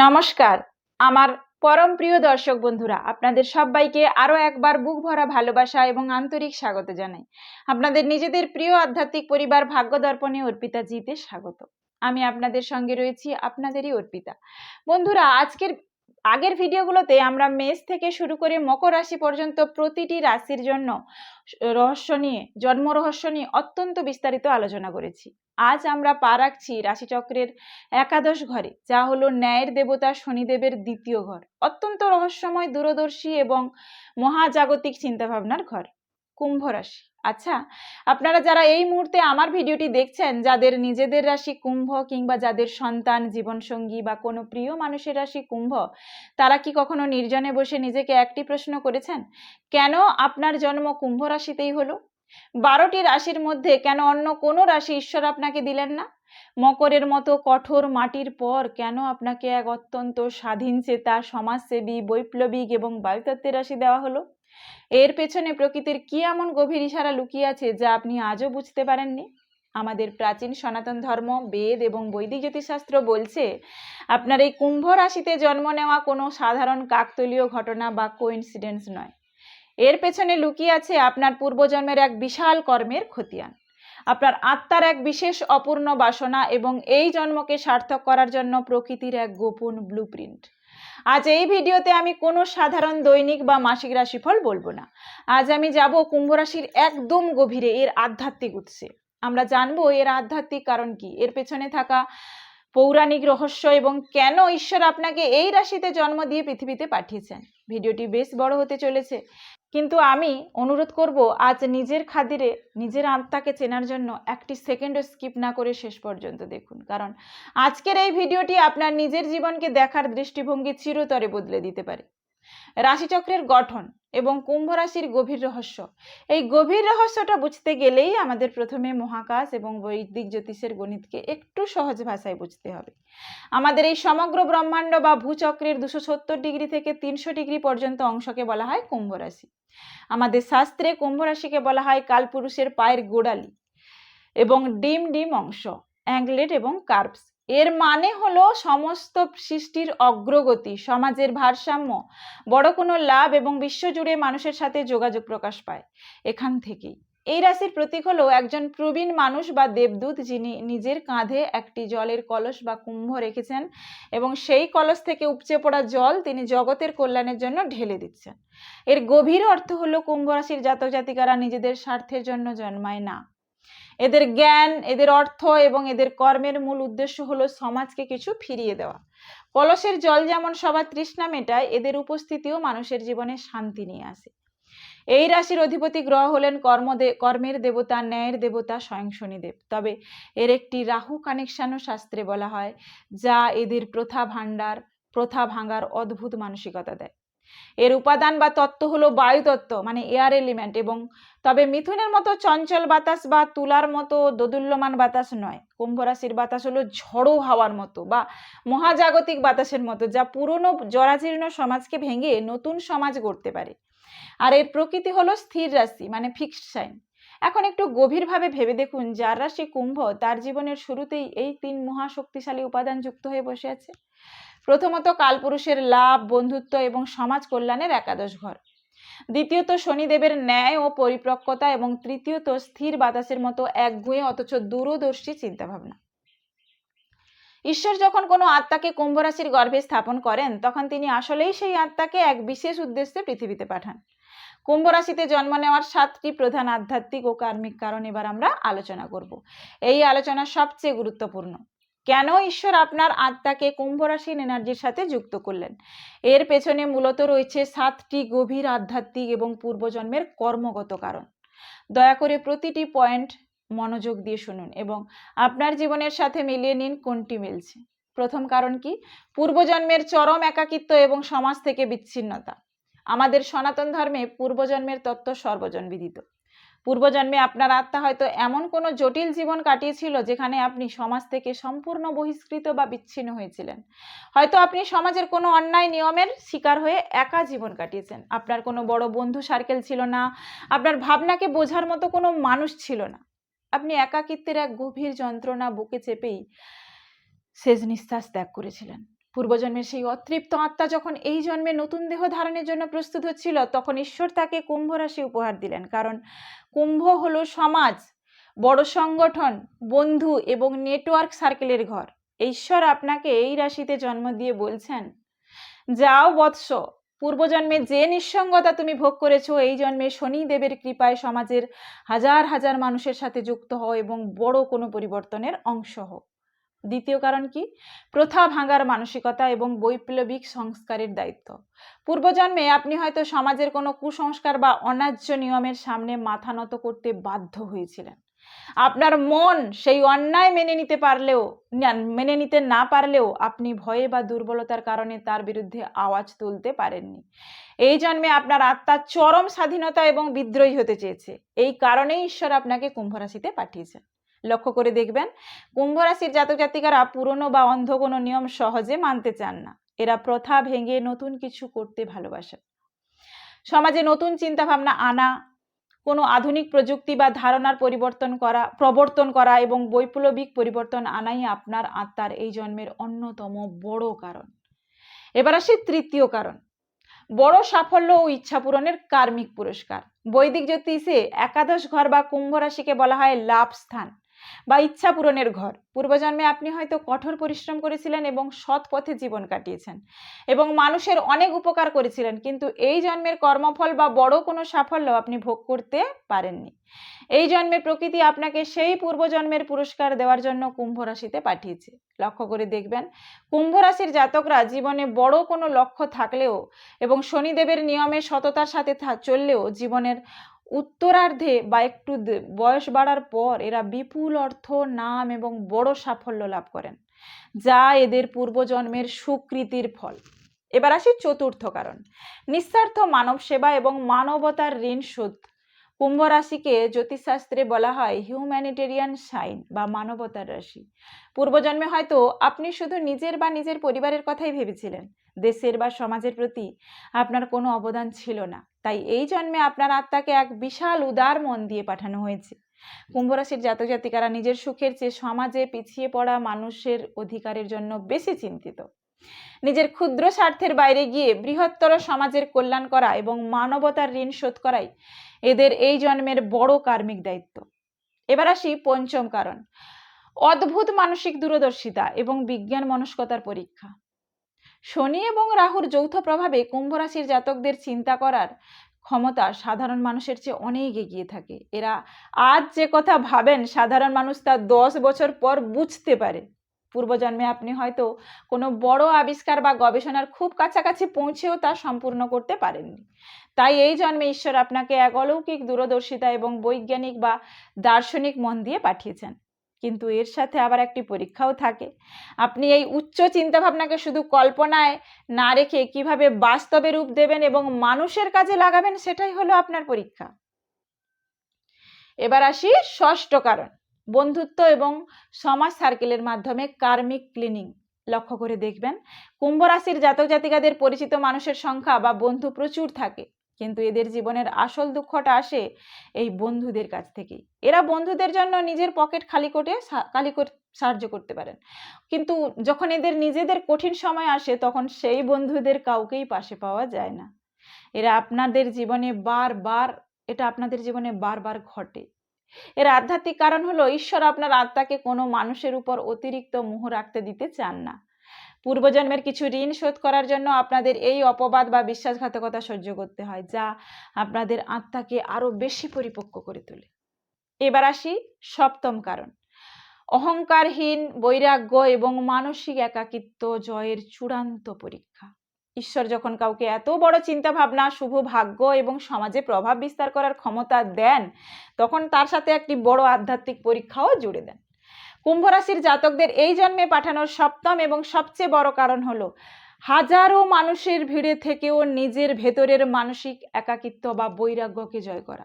নমস্কার আমার পরম প্রিয় দর্শক বন্ধুরা, আপনাদের সবাইকে আরো একবার বুক ভরা ভালোবাসা এবং আন্তরিক স্বাগত জানাই। আপনাদের নিজেদের প্রিয় আধ্যাত্মিক পরিবার ভাগ্য দর্পণে অর্পিতা জিতে স্বাগত। আমি আপনাদের সঙ্গে রয়েছি, আপনাদেরই অর্পিতা। বন্ধুরা, আগের ভিডিওগুলোতে আমরা মেষ থেকে শুরু করে মকর রাশি পর্যন্ত প্রতিটি রাশির জন্য জন্ম রহস্য নিয়ে অত্যন্ত বিস্তারিত আলোচনা করেছি। আজ আমরা পা রাখছি রাশিচক্রের একাদশ ঘরে, যা হলো ন্যায়ের দেবতা শনিদেবের দ্বিতীয় ঘর। অত্যন্ত রহস্যময়, দূরদর্শী এবং মহাজাগতিক চিন্তাভাবনার ঘর, কুম্ভ রাশি। আচ্ছা, আপনারা যারা এই মুহূর্তে আমার ভিডিওটি দেখছেন, যাদের নিজেদের রাশি কুম্ভ কিংবা যাদের সন্তান, জীবনসঙ্গী বা কোনো প্রিয় মানুষের রাশি কুম্ভ, তারা কি কখনো নির্জনে বসে নিজেকে একটি প্রশ্ন করেছেন, কেন আপনার জন্ম কুম্ভ রাশিতেই হলো? 12টি রাশির মধ্যে কেন অন্য কোনো রাশি ঈশ্বর আপনাকে দিলেন না? মকরের মতো কঠোর মাটির পর কেন আপনাকে এক অত্যন্ত স্বাধীনচেতা, সমাজসেবী, বৈপ্লবিক এবং বায়ুতত্ত্বের রাশি দেওয়া হলো? এর পেছনে প্রকৃতির কি এমন গভীর ইশারা লুকিয়ে আছে যা আপনি আজও বুঝতে পারেননি? আমাদের প্রাচীন সনাতন ধর্ম, বেদ এবং বৈদিক জ্যোতিষশাস্ত্র বলছে, আপনার এই কুম্ভ রাশিতে জন্ম নেওয়া কোনো সাধারণ কাকতালীয় ঘটনা বা কোইন্সিডেন্স নয়। এর পেছনে লুকিয়ে আছে আপনার পূর্বজন্মের এক বিশাল কর্মের খতিয়ান, আপনার আত্মার এক বিশেষ অপূর্ণ বাসনা এবং এই জন্মকে সার্থক করার জন্য প্রকৃতির এক গোপন ব্লুপ্রিন্ট। আজ এই ভিডিওতে আমি কোনো সাধারণ দৈনিক বা মাসিক রাশিফল বলবো না। আজ আমি যাব কুম্ভ রাশির একদম গভীরে, এর আধ্যাত্মিক উৎসে। আমরা জানবো এর আধ্যাত্মিক কারণ কি, এর পেছনে থাকা পৌরাণিক রহস্য এবং কেন ঈশ্বর আপনাকে এই রাশিতে জন্ম দিয়ে পৃথিবীতে পাঠিয়েছেন। ভিডিওটি বেশ বড় হতে চলেছে, কিন্তু আমি অনুরোধ করব, আজ নিজের খাতিরে, নিজের আত্মাকে চেনার জন্য একটি সেকেন্ডও স্কিপ না করে শেষ পর্যন্ত দেখুন, কারণ আজকের এই ভিডিওটি আপনার নিজের জীবনকে দেখার দৃষ্টিভঙ্গি চিরতরে বদলে দিতে পারে। রাশিচক্রের গঠন এবং কুম্ভ রাশির গভীর রহস্য, এই গভীর রহস্যটা বুঝতে গেলেই আমাদের প্রথমে মহাকাশ এবং বৈদিক জ্যোতিষের গণিতকে একটু সহজ ভাষায় বুঝতে হবে। আমাদের এই সমগ্র ব্রহ্মাণ্ড বা ভূচক্রের 270 ডিগ্রি থেকে 300 ডিগ্রি পর্যন্ত অংশকে বলা হয় কুম্ভ রাশি। আমাদের শাস্ত্রে কুম্ভ রাশিকে বলা হয় কালপুরুষের পায়ের গোড়ালি এবং ডিম অংশ, অ্যাংলেট এবং কার্ভস। এর মানে হলো সমস্ত সৃষ্টির অগ্রগতি, সমাজের ভারসাম্য, বড় কোনো লাভ এবং বিশ্বজুড়ে মানুষের সাথে যোগাযোগ প্রকাশ পায় এখান থেকেই। এই রাশির প্রতীক হলো একজন প্রবীণ মানুষ বা দেবদূত, যিনি নিজের কাঁধে একটি জলের কলস বা কুম্ভ রেখেছেন এবং সেই কলস থেকে উপচে পড়া জল তিনি জগতের কল্যাণের জন্য ঢেলে দিচ্ছেন। এর গভীর অর্থ হলো কুম্ভ রাশির জাতক জাতিকারা নিজেদের স্বার্থের জন্য জন্মায় না। এদের জ্ঞান, এদের অর্থ এবং এদের কর্মের মূল উদ্দেশ্য হলো সমাজকে কিছু ফিরিয়ে দেওয়া। কলসের জল যেমন সবার তৃষ্ণা মেটায়, এদের উপস্থিতিও মানুষের জীবনে শান্তি নিয়ে আসে। এই রাশির অধিপতি গ্রহ হলেন কর্মের দেবতা, ন্যায়ের দেবতা স্বয়ং শনিদেব। তবে এর একটি রাহু কানেকশনও শাস্ত্রে বলা হয়, যা এদের প্রথা ভাঙার অদ্ভুত মানসিকতা দেয়। এর উপাদান বা তত্ত্ব হলো বায়ুতত্ত্ব, মানে এয়ার এলিমেন্ট, এবং তবে মিথুনের মতো চঞ্চল বাতাস বা তুলার মতো দোদুল্যমান বাতাস নয়। কুম্ভ রাশির বাতাস হলো ঝড়ো হাওয়ার মতো বা মহাজাগতিক বাতাসের মতো, যা পুরনো জরাজীর্ণ সমাজকে ভেঙে নতুন সমাজ গড়তে পারে। আর এর প্রকৃতি হলো স্থির রাশি, মানে ফিক্সড সাইন। এখন একটু গভীরভাবে ভেবে দেখুন, যার রাশি কুম্ভ, তার জীবনের শুরুতেই এই 3 মহাশক্তিশালী উপাদান যুক্ত হয়ে বসে আছে। প্রথমত কালপুরুষের লাভ, বন্ধুত্ব এবং সমাজ কল্যাণের একাদশ ঘর। দ্বিতীয়ত শনিদেবের ন্যায় ও পরিপক্কতা এবং তৃতীয়ত স্থির বাতাসের মতো একগুঁয়ে অথচ দূরদর্শী চিন্তাভাবনা। ঈশ্বর যখন কোনো আত্মাকে কুম্ভ রাশির গর্ভে স্থাপন করেন, তখন তিনি আসলেই সেই আত্মাকে এক বিশেষ উদ্দেশ্যে পৃথিবীতে পাঠান। কুম্ভ রাশিতে জন্ম নেওয়ার 7টি প্রধান আধ্যাত্মিক ও কার্মিক কারণ এবার আমরা আলোচনা করব। এই আলোচনা সবচেয়ে গুরুত্বপূর্ণ। কেন ঈশ্বর আপনার আত্মাকে কুম্ভ রাশির এনার্জির সাথে যুক্ত করলেন? এর পেছনে মূলত রয়েছে 7টি গভীর আধ্যাত্মিক এবং পূর্বজন্মের কর্মগত কারণ। দয়া করে প্রতিটি পয়েন্ট মনোযোগ দিয়ে শুনুন এবং আপনার জীবনের সাথে মিলিয়ে নিন কোনটি মিলছে। প্রথম কারণ কি? পূর্বজন্মের চরম একাকিত্ব এবং সমাজ থেকে বিচ্ছিন্নতা। আমাদের সনাতন ধর্মে পূর্বজন্মের তত্ত্ব সর্বজনবিদিত। পূর্বজন্মে আপনার আত্মা হয়তো এমন কোনো জটিল জীবন কাটিয়েছিল যেখানে আপনি সমাজ থেকে সম্পূর্ণ বহিষ্কৃত বা বিচ্ছিন্ন হয়েছিলেন। হয়তো আপনি সমাজের কোনো অন্যায় নিয়মের শিকার হয়ে একা জীবন কাটিয়েছেন। আপনার কোনো বড় বন্ধু সার্কেল ছিল না, আপনার ভাবনাকে বোঝার মতো কোনো মানুষ ছিল না। আপনি একাকিত্বের এক গভীর যন্ত্রণা বুকে চেপেই শেষ নিঃশ্বাস ত্যাগ করেছিলেন। পূর্বজন্মের সেই অতৃপ্ত আত্মা যখন এই জন্মে নতুন দেহ ধারণের জন্য প্রস্তুত হচ্ছিল, তখন ঈশ্বর তাকে কুম্ভ রাশি উপহার দিলেন। কারণ কুম্ভ হলো সমাজ, বড় সংগঠন, বন্ধু এবং নেটওয়ার্ক সার্কেলের ঘর। ঈশ্বর আপনাকে এই রাশিতে জন্ম দিয়ে বলছেন, যাও বৎস, পূর্বজন্মে যে নিঃসঙ্গতা তুমি ভোগ করেছো, এই জন্মে শনিদেবের কৃপায় সমাজের হাজার হাজার মানুষের সাথে যুক্ত হও এবং বড় কোনো পরিবর্তনের অংশ হও। দ্বিতীয় কারণ কি? প্রথা ভাঙার মানসিকতা এবং বৈপ্লবিক সংস্কারের দায়িত্ব। পূর্বজন্মে আপনি হয়তো সমাজের কোনো কুসংস্কার বা অন্যায্য নিয়মের সামনে মাথা নত করতে বাধ্য হয়েছিলেন। আপনার মন সেই অন্যায় মেনে নিতে না পারলেও আপনি ভয়ে বা দুর্বলতার কারণে তার বিরুদ্ধে আওয়াজ তুলতে পারেননি। এই জন্মে আপনার আত্মা চরম স্বাধীনতা এবং বিদ্রোহী হতে চেয়েছে। এই কারণেই ঈশ্বর আপনাকে কুম্ভ রাশিতে পাঠিয়েছেন। লক্ষ্য করে দেখবেন, কুম্ভ রাশির জাতক জাতিকারা পুরনো বা অন্ধ কোনো নিয়ম সহজে মানতে চান না। এরা প্রথা ভেঙে নতুন কিছু করতে ভালোবাসে। সমাজে নতুন চিন্তা ভাবনা আনা, কোনো আধুনিক প্রযুক্তি বা ধারণার প্রবর্তন করা এবং বৈপ্লবিক পরিবর্তন আনাই আপনার আত্মার এই জন্মের অন্যতম বড় কারণ। এবার আসি তৃতীয় কারণ, বড় সাফল্য ও ইচ্ছা পূরণের কার্মিক পুরস্কার। বৈদিক জ্যোতিষে একাদশ ঘর বা কুম্ভ রাশিকে বলা হয় লাভ স্থান বা ইচ্ছা পূরণের ঘর। পূর্বজন্মে আপনি হয়তো কঠোর পরিশ্রম করেছিলেন এবং সৎ পথে জীবন কাটিয়েছেন এবং মানুষের অনেক উপকার করেছিলেন, কিন্তু এই জন্মের কর্মফল বা বড় কোনো সাফল্য আপনি ভোগ করতে পারেননি। এই জন্মে প্রকৃতি আপনাকে সেই পূর্বজন্মের পুরস্কার দেওয়ার জন্য কুম্ভ রাশিতে পাঠিয়েছে। লক্ষ্য করে দেখবেন, কুম্ভ রাশির জাতকরা জীবনে বড় কোনো লক্ষ্য থাকলেও এবং শনিদেবের নিয়মে সততার সাথে চললেও জীবনের উত্তরার্ধে বা একটু বয়স বাড়ার পর এরা বিপুল অর্থ, নাম এবং বড় সাফল্য লাভ করেন, যা এদের পূর্বজন্মের সুকৃতির ফল। এবার আসি চতুর্থ কারণ, নিঃস্বার্থ মানব সেবা এবং মানবতার ঋণ শোধ। কুম্ভ রাশিকে জ্যোতিষশাস্ত্রে বলা হয় হিউম্যানিটেরিয়ান সাইন বা মানবতার রাশি। পূর্বজন্মে হয়তো আপনি শুধু নিজের বা নিজের পরিবারের কথাই ভেবেছিলেন, দেশের বা সমাজের প্রতি আপনার কোনো অবদান ছিল না। তাই এই জন্মে আপনার আত্মাকে এক বিশাল উদার মন দিয়ে পাঠানো হয়েছে। কুম্ভ রাশির জাতক জাতিকারা নিজের সুখের চেয়ে সমাজে পিছিয়ে পড়া মানুষের অধিকারের জন্য বেশি চিন্তিত। নিজের ক্ষুদ্র স্বার্থের বাইরে গিয়ে বৃহত্তর সমাজের কল্যাণ করা এবং মানবতার ঋণ শোধ করাই এদের এই জন্মের বড় কার্মিক দায়িত্ব। এবার আসি পঞ্চম কারণ, অদ্ভুত মানসিক দূরদর্শিতা এবং বিজ্ঞান মনস্কতার পরীক্ষা। শনি এবং রাহুর যৌথ প্রভাবে কুম্ভ রাশির জাতকদের চিন্তা করার ক্ষমতা সাধারণ মানুষের চেয়ে অনেক এগিয়ে থাকে। এরা আজ যে কথা ভাবেন সাধারণ মানুষ তা 10 বছর পর বুঝতে পারে। পূর্বজন্মে আপনি হয়তো কোনো বড় আবিষ্কার বা গবেষণার খুব কাছাকাছি পৌঁছেও তা সম্পূর্ণ করতে পারেননি। তাই এই জন্মে ঈশ্বর আপনাকে এক অলৌকিক দূরদর্শিতা এবং বৈজ্ঞানিক বা দার্শনিক মন দিয়ে পাঠিয়েছেন। কিন্তু এর সাথে আবার একটি পরীক্ষাও থাকে। আপনি এই উচ্চ চিন্তাভাবনাকে শুধু কল্পনায় না রেখে কিভাবে বাস্তবে রূপ দেবেন এবং মানুষের কাজে লাগাবেন, সেটাই হলো আপনার পরীক্ষা। এবার আসি ষষ্ঠ কারণ, বন্ধুত্ব এবং সমাজ সার্কেলের মাধ্যমে কার্মিক ক্লিনিং। লক্ষ্য করে দেখবেন, কুম্ভ রাশির জাতক জাতিকাদের পরিচিত মানুষের সংখ্যা বা বন্ধু প্রচুর থাকে, কিন্তু এদের জীবনের আসল দুঃখটা আসে এই বন্ধুদের কাছ থেকেই। এরা বন্ধুদের জন্য নিজের পকেট খালি করে সাহায্য করতে পারেন, কিন্তু যখন এদের নিজেদের কঠিন সময় আসে তখন সেই বন্ধুদের কাউকেই পাশে পাওয়া যায় না। এটা আপনাদের জীবনে বারবার ঘটে। এর আধ্যাত্মিক কারণ হলো ঈশ্বর আপনার আত্মাকে কোনো মানুষের উপর অতিরিক্ত মোহ রাখতে দিতে চান না। পূর্বজন্মের কিছু ঋণ শোধ করার জন্য আপনাদের এই অপবাদ বা বিশ্বাসঘাতকতা সহ্য করতে হয়, যা আপনাদের আত্মাকে আরো বেশি পরিপক্ক করে তোলে। এবার আসি সপ্তম কারণ, অহংকারহীন বৈরাগ্য এবং মানসিক একাকিত্ব জয়ের চূড়ান্ত পরীক্ষা। ঈশ্বর যখন কাউকে এত বড় চিন্তা ভাবনা, শুভ ভাগ্য এবং সমাজে প্রভাব বিস্তার করার ক্ষমতা দেন, তখন তার সাথে একটি বড় আধ্যাত্মিক পরীক্ষাও জুড়ে দেন। কুম্ভ রাশির জাতকদের এই জন্মে পাঠানোর সপ্তম এবং সবচেয়ে বড় কারণ হলো হাজারো মানুষের ভিড়ে থেকেও নিজের ভেতরের মানসিক একাকিত্ব বা বৈরাগ্যকে জয় করা।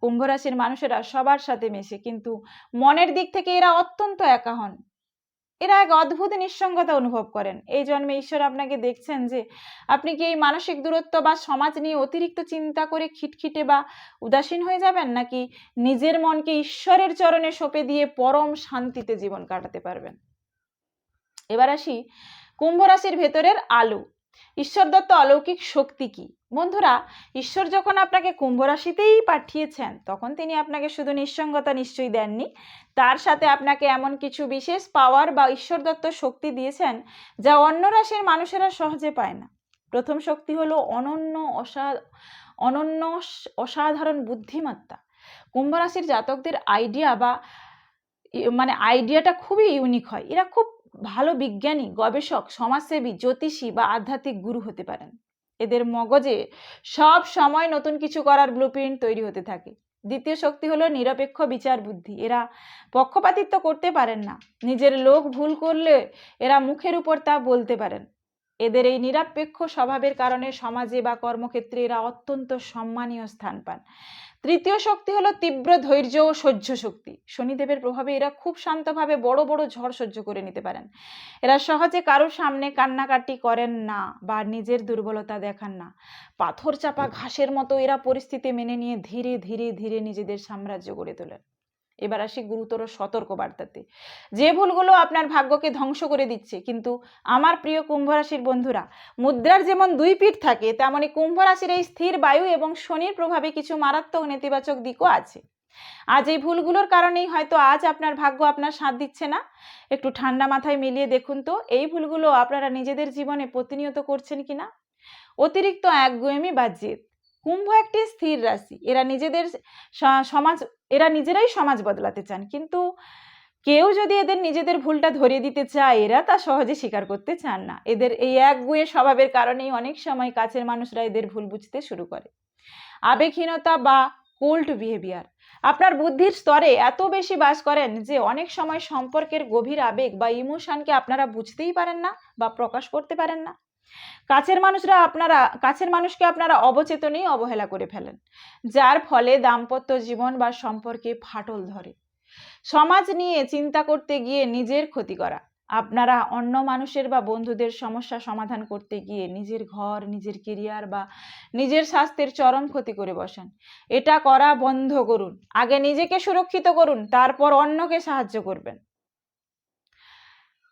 কুম্ভ রাশির মানুষেরা সবার সাথে মেশে, কিন্তু মনের দিক থেকে এরা অত্যন্ত একা হন। এরা এক অদ্ভুত নিঃসঙ্গতা অনুভব করেন। এই জন্মে ঈশ্বর আপনাকে দেখছেন যে আপনি কি এই মানসিক দূরত্ব বা সমাজ নিয়ে অতিরিক্ত চিন্তা করে খিটখিটে বা উদাসীন হয়ে যাবেন, নাকি নিজের মনকে ঈশ্বরের চরণে সঁপে দিয়ে পরম শান্তিতে জীবন কাটাতে পারবেন। এবার আসি কুম্ভ রাশির ভেতরের আলো, ঈশ্বরদত্ত অলৌকিক শক্তি কি? বন্ধুরা, ঈশ্বর যখন আপনাকে কুম্ভ রাশিতেই পাঠিয়েছেন, তখন তিনি আপনাকে শুধু নিঃসঙ্গতা নিশ্চয়ই দেননি, তার সাথে আপনাকে এমন কিছু বিশেষ পাওয়ার বা ঈশ্বরদত্ত শক্তি দিয়েছেন যা অন্য রাশির মানুষেরা সহজে পায় না। প্রথম শক্তি হলো অনন্য অসাধারণ বুদ্ধিমত্তা। কুম্ভ রাশির জাতকদের আইডিয়াটা খুবই ইউনিক হয়। এরা খুব ভালো বিজ্ঞানী, গবেষক, সমাজসেবী, জ্যোতিষী বা আধ্যাত্মিক গুরু হতে পারেন। এদের মগজে সব সময় নতুন কিছু করার ব্লুপ্রিন্ট তৈরি হতে থাকে। দ্বিতীয় শক্তি হলো নিরপেক্ষ বিচার বুদ্ধি। এরা পক্ষপাতিত্ব করতে পারেন না। নিজের লোক ভুল করলে এরা মুখের উপর তা বলতে পারেন। এদের এই নিরপেক্ষ স্বভাবের কারণে সমাজে বা কর্মক্ষেত্রে এরা অত্যন্ত সম্মানীয় স্থান পান। তৃতীয় শক্তি হলো তীব্র ধৈর্য ও সহ্য শক্তি। শনিদেবের প্রভাবে এরা খুব শান্তভাবে বড় বড় ঝড় সহ্য করে নিতে পারেন। এরা সহজে কারোর সামনে কান্নাকাটি করেন না বা নিজের দুর্বলতা দেখান না। পাথর চাপা ঘাসের মতো এরা পরিস্থিতি মেনে নিয়ে ধীরে ধীরে ধীরে নিজেদের সাম্রাজ্য গড়ে তোলেন। এবার আসি গুরুতর সতর্ক বার্তাতে। যে ভুলগুলো আপনার ভাগ্যকে ধ্বংস করে দিচ্ছে। কিন্তু আমার প্রিয় কুম্ভ রাশির বন্ধুরা, মুদ্রার যেমন দুই পিঠ থাকে, তেমনি কুম্ভ রাশির এই স্থির বায়ু এবং শনির প্রভাবে কিছু মারাত্মক নেতিবাচক দিকও আছে। আজ এই ভুলগুলোর কারণেই হয়তো আজ আপনার ভাগ্য আপনার সাথ দিচ্ছে না। একটু ঠান্ডা মাথায় মিলিয়ে দেখুন তো, এই ভুলগুলো আপনারা নিজেদের জীবনে প্রতিনিয়ত করছেন কিনা। অতিরিক্ত একগুঁয়েমি বা জেদ। কুম্ভ একটি স্থির রাশি। এরা নিজেরাই সমাজ বদলাতে চান, কিন্তু কেউ যদি এদের নিজেদের ভুলটা ধরিয়ে দিতে চায়, এরা তা সহজে স্বীকার করতে চান না। এদের এই একগুঁয়ে স্বভাবের কারণেই অনেক সময় কাছের মানুষরা এদের ভুল বুঝতে শুরু করে। আবেগহীনতা বা কোল্ড বিহেভিয়ার। আপনার বুদ্ধির স্তরে এত বেশি বাস করেন যে অনেক সময় সম্পর্কের গভীর আবেগ বা ইমোশনকে আপনারা বুঝতেই পারেন না বা প্রকাশ করতে পারেন না। কাছের মানুষকে আপনারা অবচেতনেই অবহেলা করে ফেলেন, যার ফলে দাম্পত্য জীবন বা সম্পর্কে ফাটল ধরে। সমাজ নিয়ে চিন্তা করতে গিয়ে নিজের ক্ষতি করা। আপনারা অন্য মানুষের বা বন্ধুদের সমস্যা সমাধান করতে গিয়ে নিজের ঘর, নিজের কেরিয়ার বা নিজের স্বাস্থ্যের চরম ক্ষতি করে বসেন। এটা করা বন্ধ করুন। আগে নিজেকে সুরক্ষিত করুন, তারপর অন্যকে সাহায্য করবেন।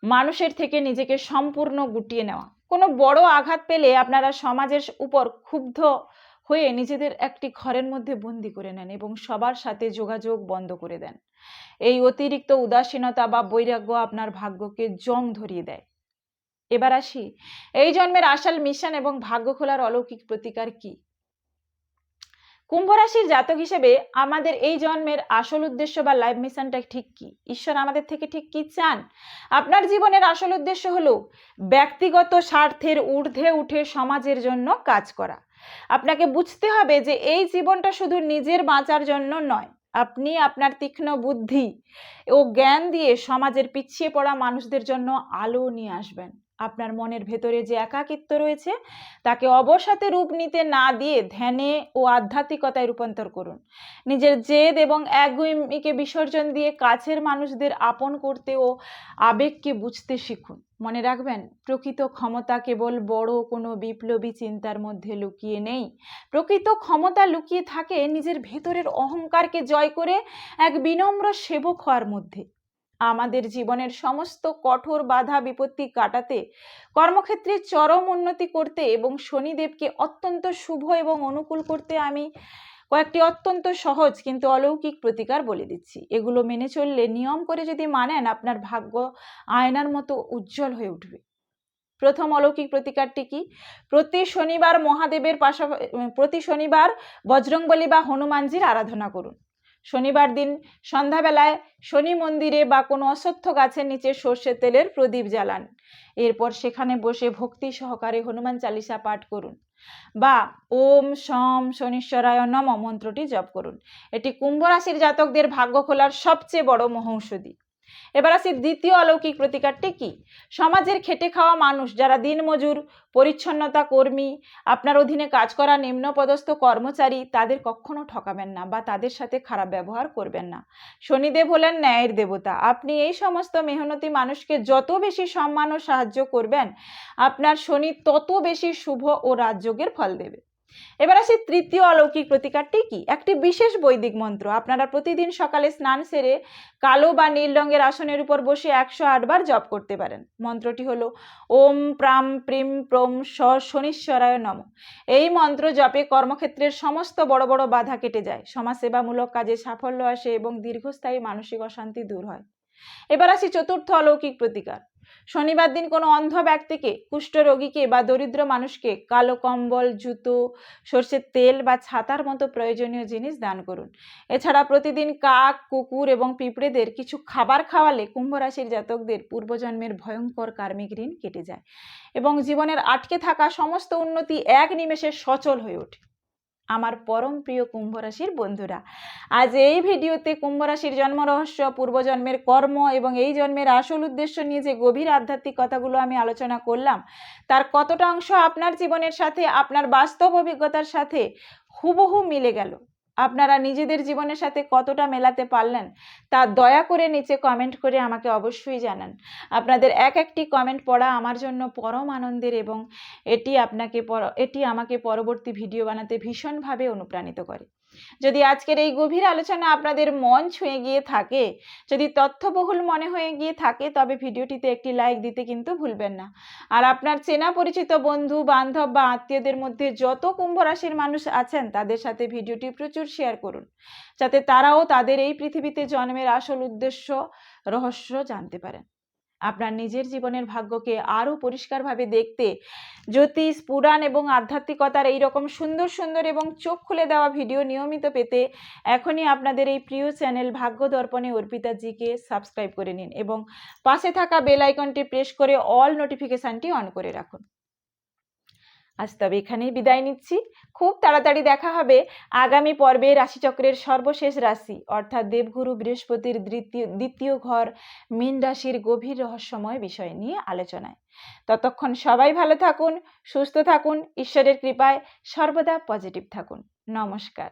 মানুষের থেকে নিজেকে সম্পূর্ণ গুটিয়ে নেওয়া। কোনো বড় আঘাত পেলে আপনারা সমাজের উপর ক্ষুব্ধ হয়ে নিজেদের একটি ঘরের মধ্যে বন্দি করে নেন এবং সবার সাথে যোগাযোগ বন্ধ করে দেন। এই অতিরিক্ত উদাসীনতা বা বৈরাগ্য আপনার ভাগ্যকে জং ধরিয়ে দেয়। এবার আসি, এই জন্মের আসল মিশন এবং ভাগ্য খোলার অলৌকিক প্রতিকার কি? কুম্ভ রাশির জাতক হিসেবে আমাদের এই জন্মের আসল উদ্দেশ্য বা লাইফ মিশনটা ঠিক কি? ঈশ্বর আমাদের থেকে ঠিক কি চান? আপনার জীবনের আসল উদ্দেশ্য হলো ব্যক্তিগত স্বার্থের ঊর্ধ্বে উঠে সমাজের জন্য কাজ করা। আপনাকে বুঝতে হবে যে এই জীবনটা শুধু নিজের বাঁচার জন্য নয়। আপনি আপনার তীক্ষ্ণ বুদ্ধি ও জ্ঞান দিয়ে সমাজের পিছিয়ে পড়া মানুষদের জন্য আলো নিয়ে আসবেন। আপনার মনের ভেতরে যে একাকিত্ব রয়েছে তাকে অবসাদে রূপ নিতে না দিয়ে ধ্যানে ও আধ্যাত্মিকতায় রূপান্তর করুন। নিজের জেদ এবং একগুঁয়েমিকে বিসর্জন দিয়ে কাছের মানুষদের আপন করতে ও আবেগকে বুঝতে শিখুন। মনে রাখবেন, প্রকৃত ক্ষমতা কেবল বড় কোনো বিপ্লবী চিন্তার মধ্যে লুকিয়ে নেই। প্রকৃত ক্ষমতা লুকিয়ে থাকে নিজের ভেতরের অহংকারকে জয় করে এক বিনম্র সেবক হওয়ার মধ্যে। আমাদের জীবনের সমস্ত কঠোর বাধা বিপত্তি কাটাতে, কর্মক্ষেত্রে চরম উন্নতি করতে এবং শনিদেবকে অত্যন্ত শুভ এবং অনুকূল করতে আমি কয়েকটি অত্যন্ত সহজ কিন্তু অলৌকিক প্রতিকার বলে দিচ্ছি। এগুলো মেনে চললে, নিয়ম করে যদি মানেন, আপনার ভাগ্য আয়নার মতো উজ্জ্বল হয়ে উঠবে। প্রথম অলৌকিক প্রতিকারটি কি? প্রতি শনিবার বজরংবলী বা হনুমানজির আরাধনা করুন। শনিবার দিন সন্ধ্যাবেলায় শনি মন্দিরে বা কোনো অশ্বত্থ গাছের নিচে সর্ষের তেলের প্রদীপ জ্বালান। এরপর সেখানে বসে ভক্তি সহকারে হনুমান চালিসা পাঠ করুন বা ওম শম শনিশ্বরায় নমঃ মন্ত্রটি জপ করুন। এটি কুম্ভ রাশির জাতকদের ভাগ্য খোলার সবচেয়ে বড় মহৌষধি। এবার আসি দ্বিতীয় অলৌকিক প্রতিকারটি কি? সমাজের খেটে খাওয়া মানুষ, যারা দিনমজুর, পরিচ্ছন্নতা কর্মী, আপনার অধীনে কাজ করা নিম্নপদস্থ কর্মচারী, তাদের কখনো ঠকাবেন না বা তাদের সাথে খারাপ ব্যবহার করবেন না। শনিদেব হলেন ন্যায়ের দেবতা। আপনি এই সমস্ত মেহনতি মানুষকে যত বেশি সম্মান ও সাহায্য করবেন, আপনার শনি তত বেশি শুভ ও রাজযোগের ফল দেবে। এবার আসি তৃতীয় অলৌকিক প্রতিকারটি কি। একটি বিশেষ বৈদিক মন্ত্র। আপনারা প্রতিদিন সকালে স্নান সেরে কালো বা নীল রঙের আসনের উপর বসে 108 বার জপ করতে পারেন। মন্ত্রটি হলো ওম প্রাম প্রিম প্রম শনিশ্বরায় নমঃ। এই মন্ত্র জপে কর্মক্ষেত্রের সমস্ত বড় বড় বাধা কেটে যায়, সমাজসেবামূলক কাজে সাফল্য আসে এবং দীর্ঘস্থায়ী মানসিক অশান্তি দূর হয়। এবার আসি চতুর্থ অলৌকিক প্রতিকার। শনিবার দিন কোনো অন্ধ ব্যক্তিকে, কুষ্ঠরোগীকে বা দরিদ্র মানুষকে কালো কম্বল, জুতো, সর্ষের তেল বা ছাতার মতো প্রয়োজনীয় জিনিস দান করুন। এছাড়া প্রতিদিন কাক, কুকুর এবং পিঁপড়েদের কিছু খাবার খাওয়ালে কুম্ভ রাশির জাতকদের পূর্বজন্মের ভয়ঙ্কর কার্মিক ঋণ কেটে যায় এবং জীবনের আটকে থাকা সমস্ত উন্নতি এক নিমেষে সচল হয়ে ওঠে। আমার পরম প্রিয় কুম্ভ রাশির বন্ধুরা, আজ এই ভিডিওতে কুম্ভ রাশির জন্ম রহস্য, পূর্বজন্মের কর্ম এবং এই জন্মের আসল উদ্দেশ্য নিয়ে যে গভীর আধ্যাত্মিক কথাগুলো আমি আলোচনা করলাম, তার কতটা অংশ আপনার জীবনের সাথে, আপনার বাস্তব অভিজ্ঞতার সাথে হুবহু মিলে গেল, আপনারা নিজেদের জীবনের সাথে কতটা মেলাতে পারলেন, তা দয়া করে নিচে কমেন্ট করে আমাকে অবশ্যই জানান। আপনাদের এক একটি কমেন্ট পড়া আমার জন্য পরম আনন্দের এবং এটি আমাকে পরবর্তী ভিডিও বানাতে ভীষণভাবে অনুপ্রাণিত করে। যদি আজকের এই গভীর আলোচনা আপনাদের মন ছুঁয়ে গিয়ে থাকে, যদি তথ্যবহুল মনে হয়ে গিয়ে থাকে, তবে ভিডিওটিতে একটি লাইক দিতে কিন্তু ভুলবেন না। আর আপনার চেনা পরিচিত বন্ধু বান্ধব বা আত্মীয়দের মধ্যে যত কুম্ভ রাশির মানুষ আছেন, তাদের সাথে ভিডিওটি প্রচুর শেয়ার করুন, যাতে তারাও তাদের এই পৃথিবীতে জন্মের আসল উদ্দেশ্য, রহস্য জানতে পারেন। আপনার নিজের জীবনের ভাগ্যকে আরও পরিষ্কারভাবে দেখতে জ্যোতিষ, পুরাণ এবং আধ্যাত্মিকতার এইরকম সুন্দর সুন্দর এবং চোখ খুলে দেওয়া ভিডিও নিয়মিত পেতে এখনই আপনাদের এই প্রিয় চ্যানেল ভাগ্য দর্পণে অর্পিতাজিকে সাবস্ক্রাইব করে নিন এবং পাশে থাকা বেল আইকনটি প্রেস করে অল নোটিফিকেশানটি অন করে রাখুন। আজ তবে এখানেই বিদায় নিচ্ছি। খুব তাড়াতাড়ি দেখা হবে আগামী পর্বে রাশিচক্রের সর্বশেষ রাশি অর্থাৎ দেবগুরু বৃহস্পতির দ্বিতীয় ঘর মীন রাশির গভীর রহস্যময় বিষয় নিয়ে আলোচনায়। ততক্ষণ সবাই ভালো থাকুন, সুস্থ থাকুন, ঈশ্বরের কৃপায় সর্বদা পজিটিভ থাকুন। নমস্কার।